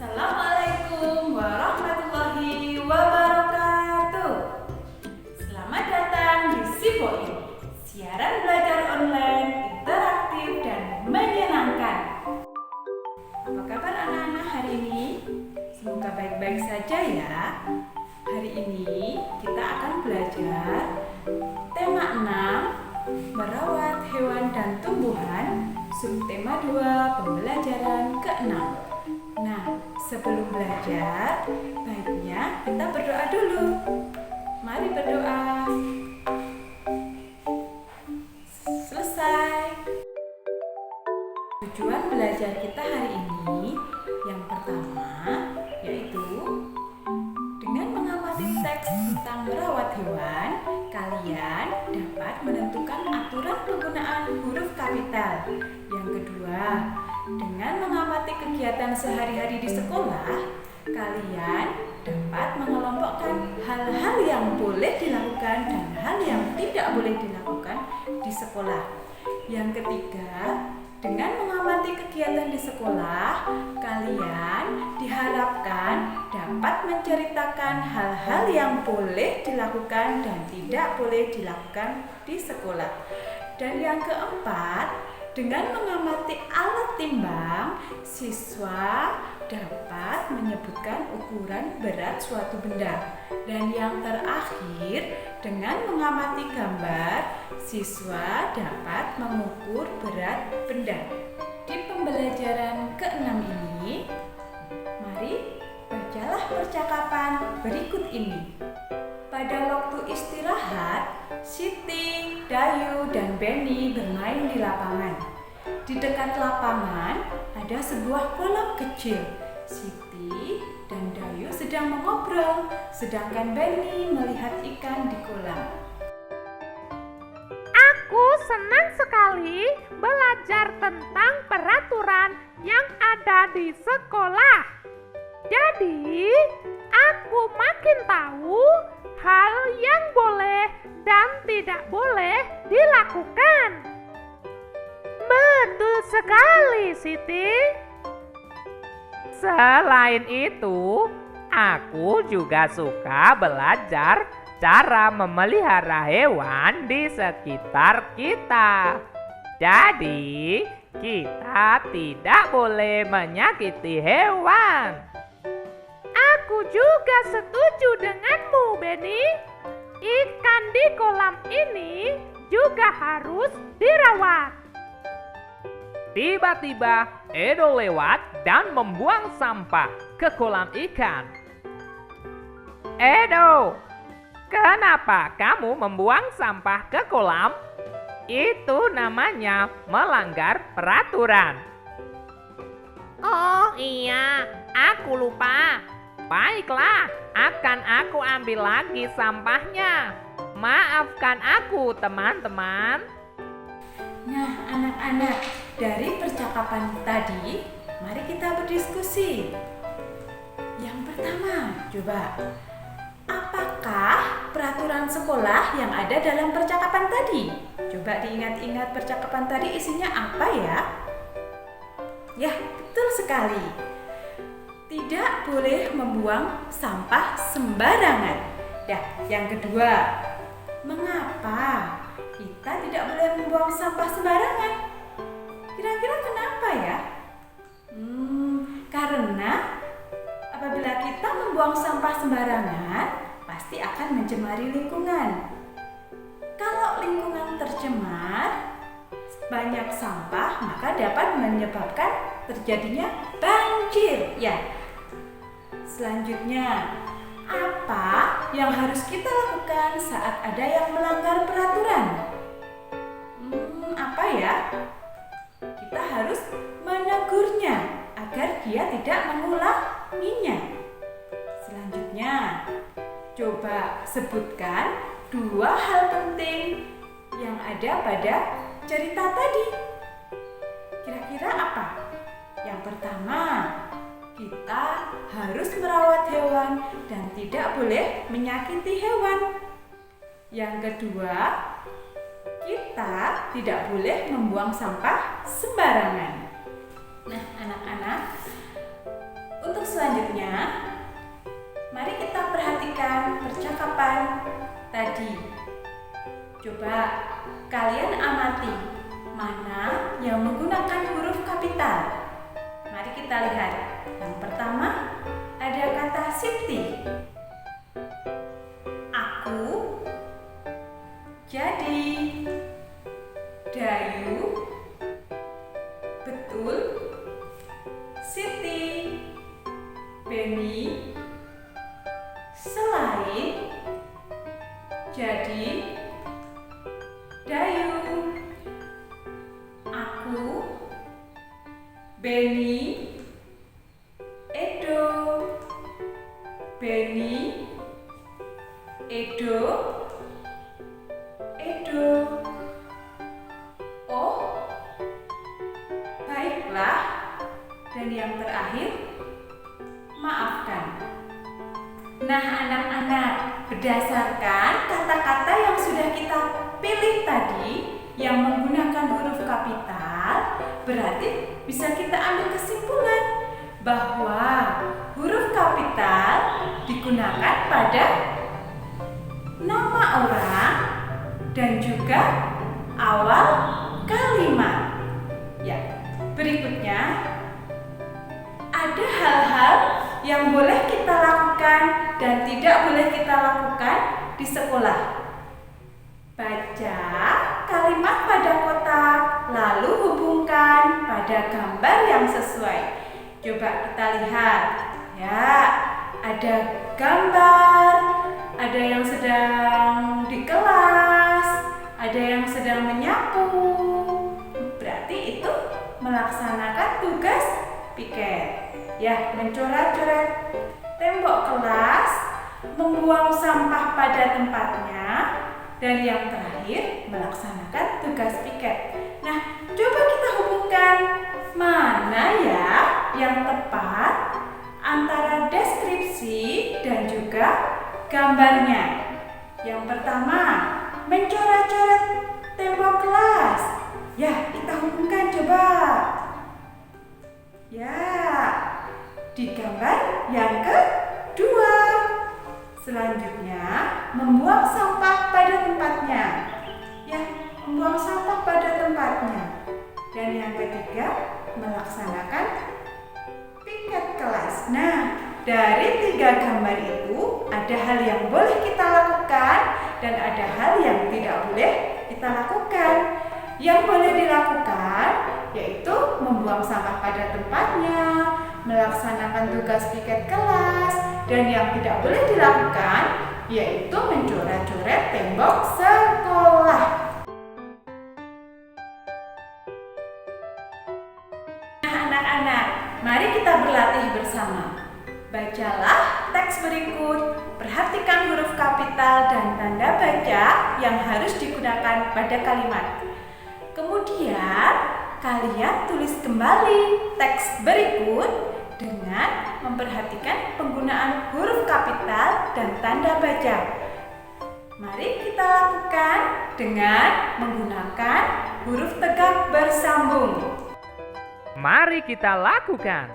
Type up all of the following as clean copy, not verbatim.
Assalamualaikum warahmatullahi wabarakatuh. Selamat datang di Sipoin, siaran belajar online interaktif dan menyenangkan. Apa kabar anak-anak hari ini? Semoga baik-baik saja ya. Hari ini kita akan belajar tema 6, merawat hewan dan tumbuhan, subtema 2, pembelajaran ke-6. Nah, sebelum belajar, baiknya kita berdoa dulu. Mari berdoa. Selesai. Tujuan belajar kita hari ini yang pertama yaitu dengan mengamati teks tentang merawat hewan, kalian dapat menentukan aturan penggunaan huruf kapital. Yang kedua, dengan mengamati kegiatan sehari-hari di sekolah, kalian dapat mengelompokkan hal-hal yang boleh dilakukan dan hal yang tidak boleh dilakukan di sekolah. Yang ketiga, dengan mengamati kegiatan di sekolah, kalian diharapkan dapat menceritakan hal-hal yang boleh dilakukan dan tidak boleh dilakukan di sekolah. Dan yang keempat, dengan mengamati alat timbang, siswa dapat menyebutkan ukuran berat suatu benda. Dan yang terakhir, dengan mengamati gambar, siswa dapat mengukur berat benda. Di pembelajaran ke-6 ini, mari bacalah percakapan berikut ini. Pada waktu istirahat, Siti, Dayu, dan Benny bermain di lapangan. Di dekat lapangan ada sebuah kolam kecil. Siti dan Dayu sedang mengobrol, sedangkan Benny melihat ikan di kolam. Aku senang sekali belajar tentang peraturan yang ada di sekolah. Jadi, aku makin tahu hal yang boleh dan tidak boleh dilakukan. Betul sekali, Siti. Selain itu, aku juga suka belajar cara memelihara hewan di sekitar kita. Jadi, kita tidak boleh menyakiti hewan. Aku juga setuju denganmu, Benny. Ikan di kolam ini juga harus dirawat. Tiba-tiba Edo lewat dan membuang sampah ke kolam ikan. Edo, kenapa kamu membuang sampah ke kolam? Itu namanya melanggar peraturan. Oh iya, aku lupa. Baiklah, akan aku ambil lagi sampahnya. Maafkan aku, teman-teman. Nah, anak-anak, dari percakapan tadi, mari kita berdiskusi. Yang pertama, coba, apakah peraturan sekolah yang ada dalam percakapan tadi? Coba diingat-ingat percakapan tadi isinya apa ya? Ya, betul sekali. Tidak boleh membuang sampah sembarangan. Ya, yang kedua, mengapa kita tidak boleh membuang sampah sembarangan? Kira-kira kenapa ya? Karena apabila kita membuang sampah sembarangan, pasti akan mencemari lingkungan. Kalau lingkungan tercemar, banyak sampah, maka dapat menyebabkan terjadinya banjir. Ya. Selanjutnya, apa yang harus kita lakukan saat ada yang melanggar peraturan? Apa ya? Kita harus menegurnya agar dia tidak mengulanginya. Coba sebutkan 2 hal penting yang ada pada cerita tadi. Kira-kira apa? Yang pertama, kita harus merawat hewan dan tidak boleh menyakiti hewan. Yang kedua, kita tidak boleh membuang sampah sembarangan. Nah, anak-anak, untuk selanjutnya, mari kita perhatikan percakapan tadi. Coba kalian amati mana yang menggunakan huruf kapital. Mari kita lihat. Yang pertama, ada kata Siti. Aku jadi. Dayu. Betul. Siti. Beni. Selain. Jadi. Dayu. Aku. Beni. Edo. Beni. Edo. Edo. Oh, baiklah. Dan yang terakhir, maafkan. Nah, anak-anak, berdasarkan kata-kata yang sudah kita pilih tadi yang menggunakan huruf kapital, berarti bisa kita ambil kesimpulan bahwa huruf kapital digunakan pada nama orang dan juga awal kalimat. Ya, berikutnya ada hal-hal yang boleh kita lakukan dan tidak boleh kita lakukan di sekolah. Baca kalimat pada kotak, lalu hubungkan pada gambar yang sesuai. Coba kita lihat. Ya, ada gambar, ada yang sedang di kelas, ada yang sedang menyapu. Berarti itu melaksanakan tugas piket. Ya, mencoret-coret tembok kelas, membuang sampah pada tempatnya, dan yang terakhir melaksanakan tugas piket. Nah, coba kita hubungkan mana ya yang tepat antara deskripsi dan juga gambarnya. Yang pertama, mencoret-coret tembok kelas. Ya, kita hubungkan coba. Ya, di gambar yang kedua. Selanjutnya, membuang sampah pada tempatnya. Ya, membuang sampah pada tempatnya. Dan yang ketiga, melaksanakan piket kelas. Nah, dari 3 gambar itu, ada hal yang boleh kita lakukan dan ada hal yang tidak boleh kita lakukan. Yang boleh dilakukan yaitu membuang sampah pada tempatnya, melaksanakan tugas piket kelas, dan yang tidak boleh dilakukan yaitu mencoret-coret tembok sekolah. Nah, anak-anak, mari kita berlatih bersama. Bacalah teks berikut, perhatikan huruf kapital dan tanda baca yang harus digunakan pada kalimat. Kemudian, kalian tulis kembali teks berikut dengan memperhatikan penggunaan huruf kapital dan tanda baca. Mari kita lakukan dengan menggunakan huruf tegak bersambung. Mari kita lakukan.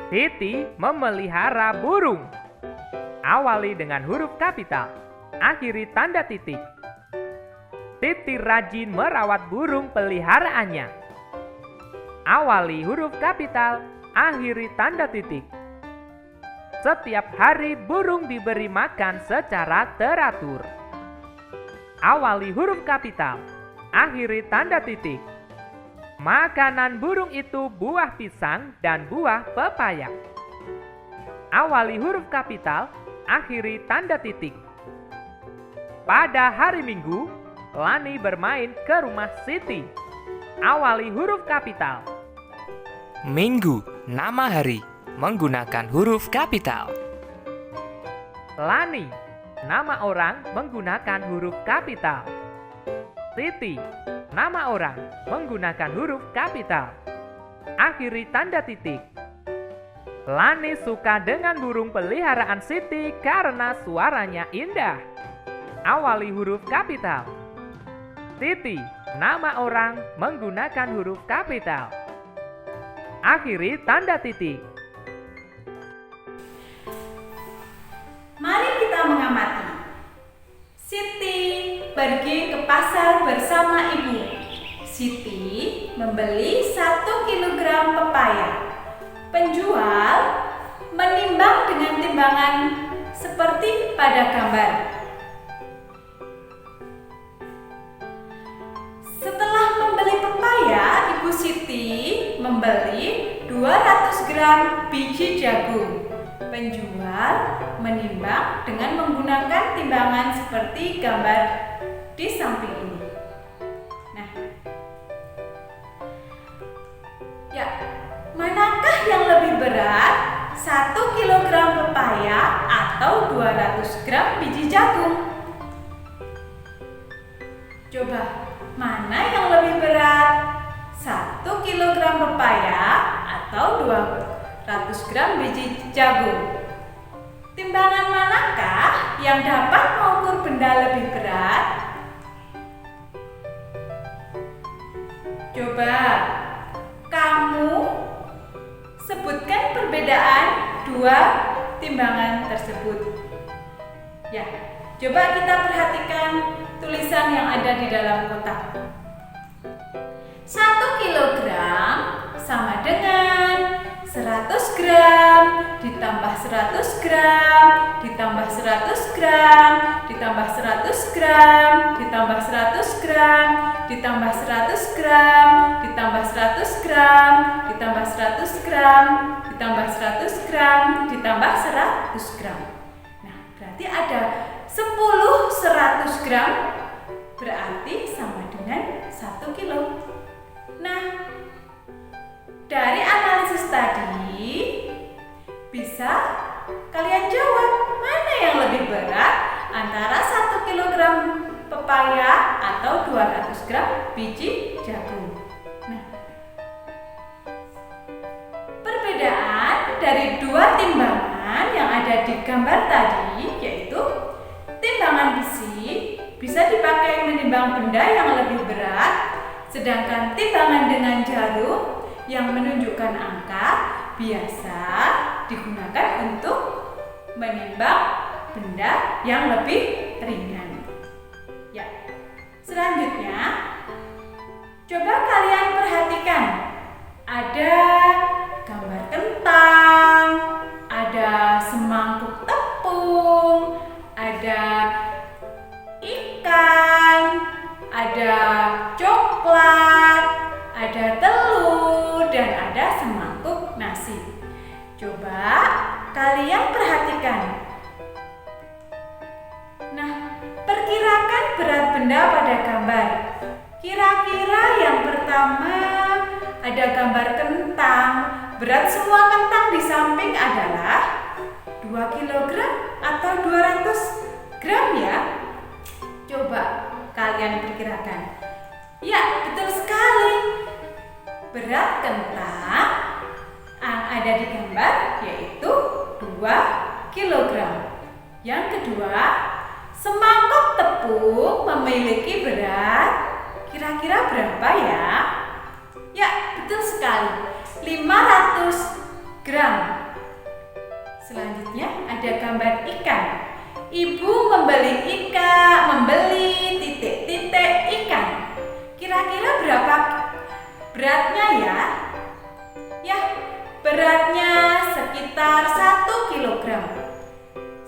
Titi memelihara burung. Awali dengan huruf kapital, akhiri tanda titik. Titi rajin merawat burung peliharaannya. Awali huruf kapital, akhiri tanda titik. Setiap hari burung diberi makan secara teratur. Awali huruf kapital, akhiri tanda titik. Makanan burung itu buah pisang dan buah pepaya. Awali huruf kapital, akhiri tanda titik. Pada hari Minggu, Lani bermain ke rumah Siti. Awali huruf kapital. Minggu, nama hari, menggunakan huruf kapital. Lani, nama orang menggunakan huruf kapital. Siti, nama orang menggunakan huruf kapital. Akhiri tanda titik. Lani suka dengan burung peliharaan Siti karena suaranya indah. Awali huruf kapital. Siti, nama orang menggunakan huruf kapital. Akhiri tanda titik. Mari kita mengamati. Siti pergi ke pasar bersama ibu. Siti membeli 1 kilogram pepaya. Penjual menimbang dengan timbangan seperti pada gambar. Setelah membeli pepaya, Ibu Siti membeli 200 gram biji jagung. Penjual menimbang dengan menggunakan timbangan seperti gambar di samping ini. Nah, ya, manakah yang lebih berat? 1 kilogram pepaya atau 200 gram biji jagung? Coba, mana yang lebih berat? 1 kilogram pepaya atau 200 gram biji jagung? Timbangan manakah yang dapat mengukur benda lebih berat? Coba kamu sebutkan perbedaan dua timbangan tersebut. Ya, coba kita perhatikan tulisan yang ada di dalam kotak. 1 kilogram sama dengan 100 gram ditambah 100 gram ditambah 100 gram ditambah 100 gram ditambah 100 gram ditambah 100 gram ditambah 100 gram ditambah 100 gram ditambah 100 gram ditambah 100 gram. Nah, berarti ada 10 100 gram berarti sama dengan 1 kilo. Nah, dari analisis tadi bisa kalian jawab mana yang lebih berat antara 1 kilogram pepaya atau 200 gram biji jagung. Nah, perbedaan dari dua timbangan yang ada di gambar tadi yaitu timbangan besi bisa dipakai menimbang benda yang lebih berat, sedangkan timbangan dengan jarum yang menunjukkan angka biasa digunakan untuk menimbang benda yang lebih ringan. Ya, selanjutnya coba kalian perhatikan. Ada gambar kentang, ada semangkuk tepung, ada ikan, ada coklat, ada telur, dan ada semangkuk nasi. Coba kalian perhatikan. Nah, perkirakan berat benda pada gambar. Kira-kira yang pertama ada gambar kentang. Berat semua kentang di samping adalah 2 kg atau 200 gram ya? Coba kalian perkirakan. Ya, betul sekali. Berat kentang yang ada di gambar yaitu 2 kg. Yang kedua, semangkuk tepung memiliki berat kira-kira berapa ya? Ya, betul sekali. 500 gram. Selanjutnya ada gambar ikan. Ibu membeli titik-titik ikan. Kira-kira berapa beratnya ya? Ya, beratnya sekitar 1 kg.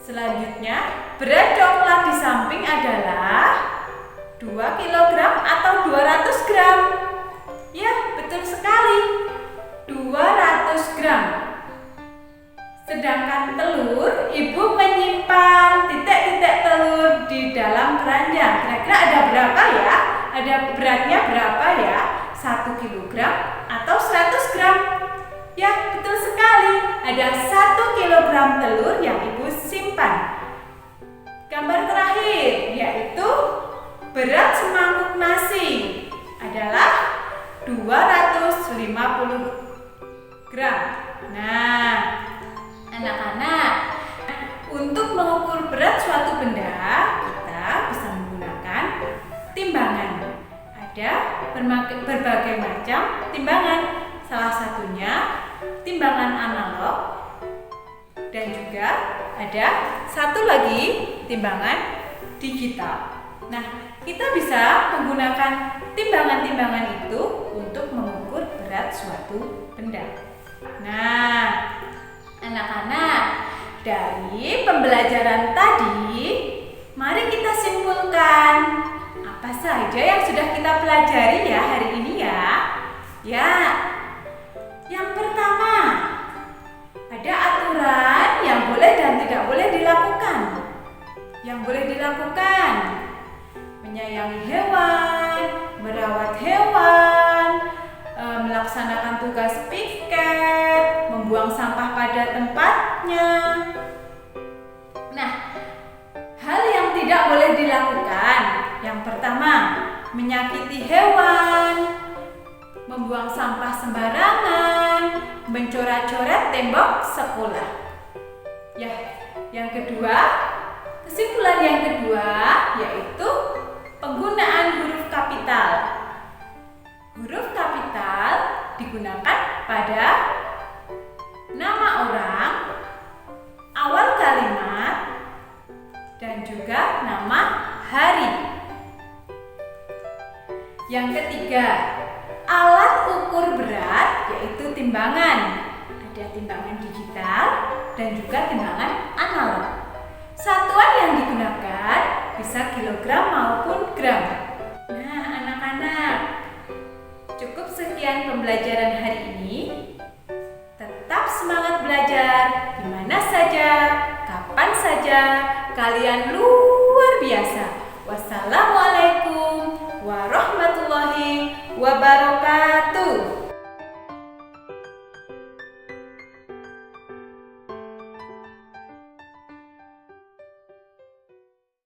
Selanjutnya, berat coklat di samping adalah 2 kg atau 200 gram. Ya, betul sekali. 200 gram. Sedangkan telur, ibu menyimpan titik-titik telur di dalam keranjang. Kira-kira ada berapa ya? Ada beratnya berapa ya? 1 kg atau 100 gram? Ya, betul sekali. Ada 1 kg telur yang ibu simpan. berat semangkuk nasi adalah 250 gram. Nah, anak-anak, untuk mengukur berat suatu benda, kita bisa menggunakan timbangan. Ada berbagai macam timbangan. Salah satunya timbangan analog dan juga ada satu lagi timbangan digital. Nah, kita bisa menggunakan timbangan-timbangan itu untuk mengukur berat suatu benda. Nah, anak-anak, dari pembelajaran tadi, mari kita simpulkan apa saja yang sudah kita pelajari ya hari ini ya. Ya, yang pertama, ada aturan yang boleh dan tidak boleh dilakukan. Yang boleh dilakukan, menyayangi hewan, merawat hewan, melaksanakan tugas piket, membuang sampah pada tempatnya. Nah, hal yang tidak boleh dilakukan, yang pertama, menyakiti hewan, membuang sampah sembarangan, mencoret-coret tembok sekolah. Ya, yang kedua, kesimpulan yang kedua yaitu penggunaan huruf kapital. Huruf kapital digunakan pada nama orang, awal kalimat, dan juga nama hari. Yang ketiga, alat ukur berat yaitu timbangan. Ada timbangan digital dan juga timbangan analog. Satuan yang digunakan bisa kilogram maupun gram. Nah, anak-anak, cukup sekian pembelajaran hari ini. Tetap semangat belajar, di mana saja, kapan saja. Kalian luar biasa. Wassalamualaikum warahmatullahi wabarakatuh.